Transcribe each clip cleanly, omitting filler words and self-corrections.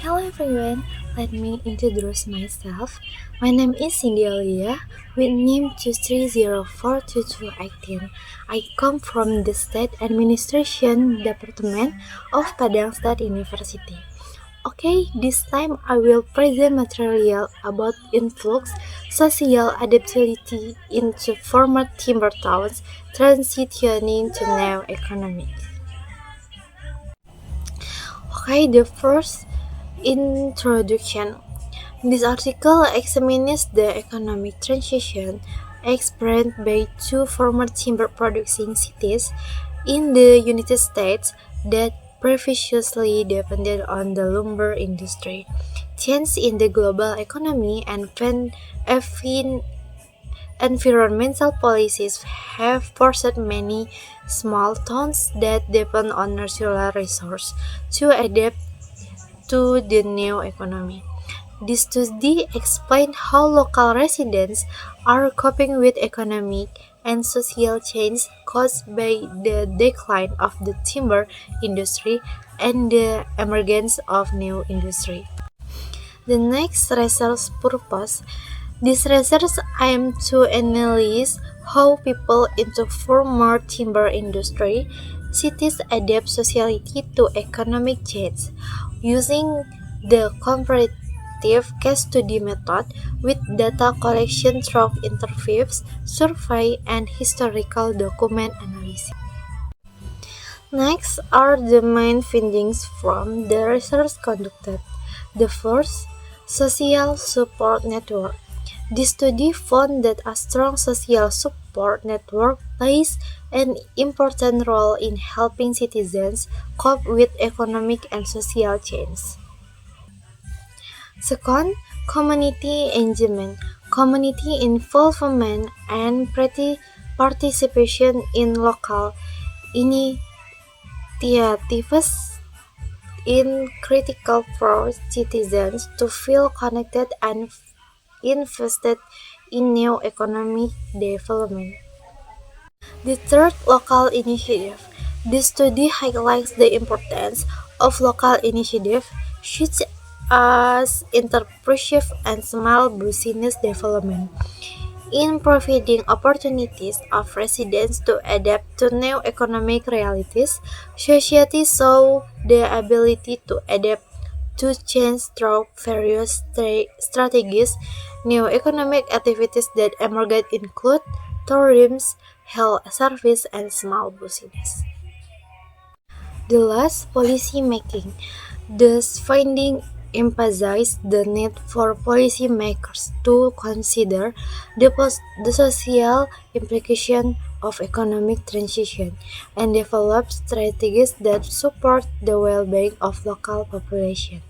Hello everyone, let me introduce myself. My name is Cindy Alia with NIM 2304218. I come from the State Administration Department of Padang State University. Okay, this time I will present material about influx, social adaptability into former timber towns transitioning to new economy. Okay, the first introduction. This article examines the economic transition experienced by two former timber producing cities in the United States that previously depended on the lumber industry. Change in the global economy and environmental policies have forced many small towns that depend on natural resources to adapt to the new economy. This study explains how local residents are coping with economic and social change caused by the decline of the timber industry and the emergence of new industry. The next research purpose. This research aims to analyze how people in the former timber industry cities adapt society to economic change using the comparative case study method with data collection through interviews, survey, and historical document analysis. Next are the main findings from the research conducted. The first, social support network. The study found that a strong social support network plays an important role in helping citizens cope with economic and social change. Second, community engagement. Community involvement and participation in local initiatives in critical for citizens to feel connected and invested in new economic development. The third, local initiative. This study highlights the importance of local initiative such as entrepreneurship and small business development in providing opportunities of residents to adapt to new economic realities. Society saw the ability to adapt to change through various strategies. New economic activities that emerged include tourism, health service, and small business. The last, policy making. This finding emphasized the need for policymakers to consider the social implication of economic transition and develop strategies that support the well-being of local population.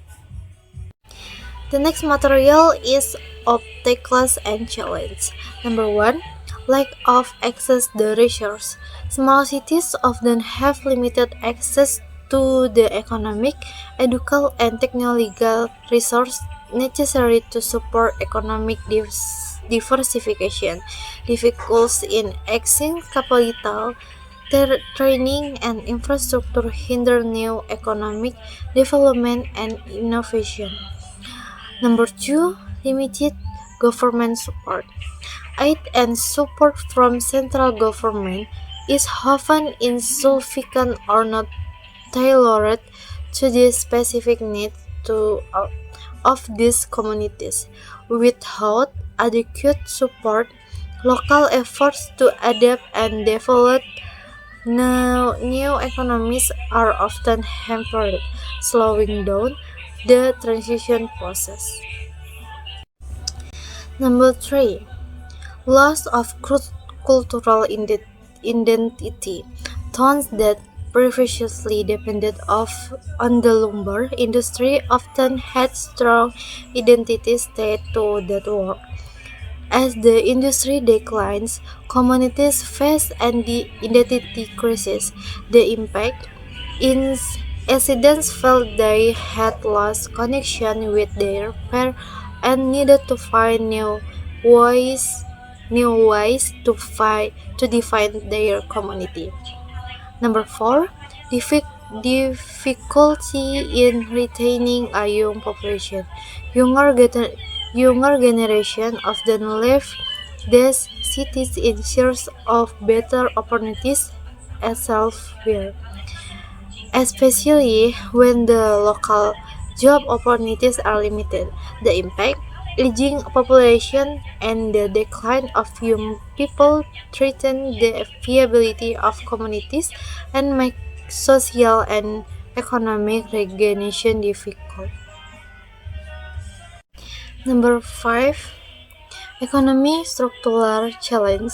The next material is obstacles and challenge. Number one, lack of access to resource. Small cities often have limited access to the economic, educational, and technological resources necessary to support economic diversification. Difficulties in accessing capital, training, and infrastructure hinder new economic development and innovation. Number two, limited government support. Aid and support from central government is often insufficient or not tailored to the specific needs of these communities. Without adequate support, local efforts to adapt and develop new economies are often hampered, slowing down the transition process. Number three, loss of cultural identity. Towns that previously depended on the lumber industry often had strong identities tied to that work. As the industry declines, communities face an identity crisis. The impact in residents felt they had lost connection with their past and needed to find new ways to define their community. Number four, difficulty in retaining a young population. Younger generation often leave these cities in search of better opportunities elsewhere, especially when the local job opportunities are limited. The impact, aging population, and the decline of young people threaten the viability of communities and make social and economic recognition difficult. Number 5. Economy structural challenge.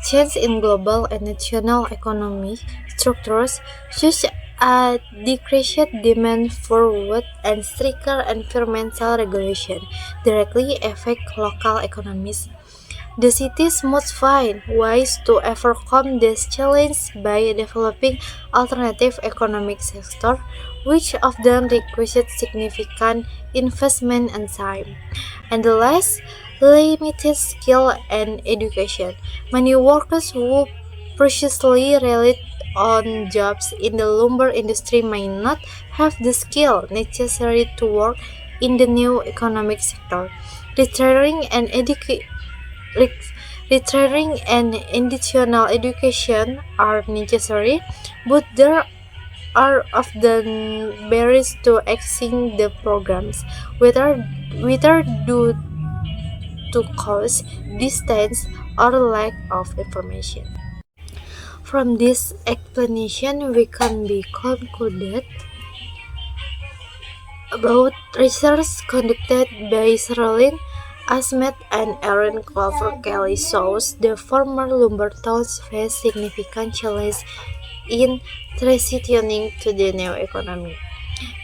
Change in global and national economic structures, such as decreased demand for wood and stricter environmental regulation, directly affect local economies. The cities must find ways to overcome this challenge by developing alternative economic sectors, which often require significant investment and time. And the last, limited skill and education. Many workers who previously relied on jobs in the lumber industry may not have the skill necessary to work in the new economic sector. Retiring and education Retraining and additional education are necessary, but there are often barriers to accessing the programs, whether due to cost, distance, or lack of information. From this explanation, we can be concluded about research conducted by Sherlyn Asmet and Aaron Clover Kelly shows the former lumber towns face significant challenges in transitioning to the new economy.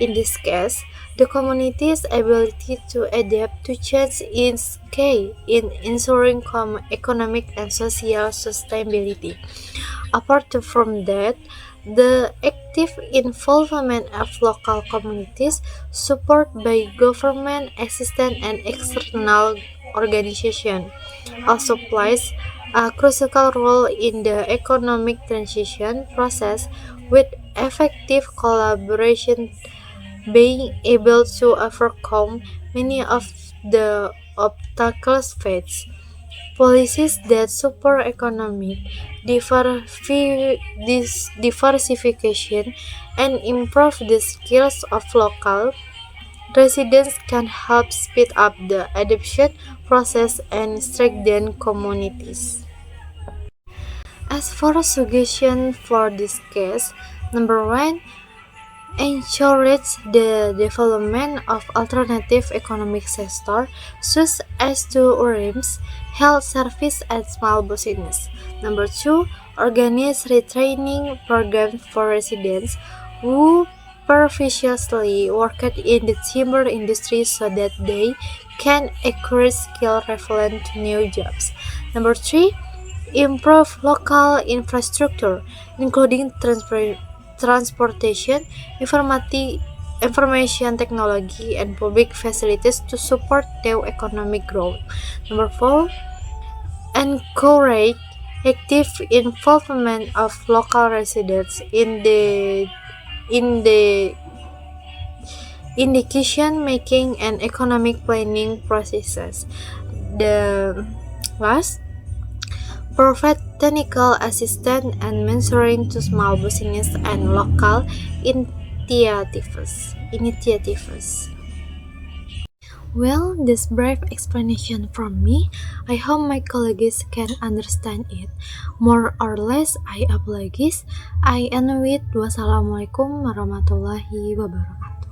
In this case, the community's ability to adapt to change is key in ensuring economic and social sustainability. Apart from that, the active involvement of local communities, support by government, assistance, and external organizations, also plays a crucial role in the economic transition process, with effective collaboration being able to overcome many of the obstacles faced. Policies that support economic diversification and improve the skills of local residents can help speed up the adoption process and strengthen communities. As for a suggestion for this case, number one, encourage the development of alternative economic sector such as tourism, health service, and small business. Number two, organize retraining programs for residents who previously worked in the timber industry so that they can acquire skills relevant to new jobs. Number three, improve local infrastructure, including transportation, information technology, and public facilities to support their economic growth. Number four, encourage active involvement of local residents in the decision making and economic planning processes. The last, provide technical assistance and mentoring to small businesses and local initiatives. Well, this brief explanation from me, I hope my colleagues can understand it. More or less, I apologize. I end with wassalamualaikum warahmatullahi wabarakatuh.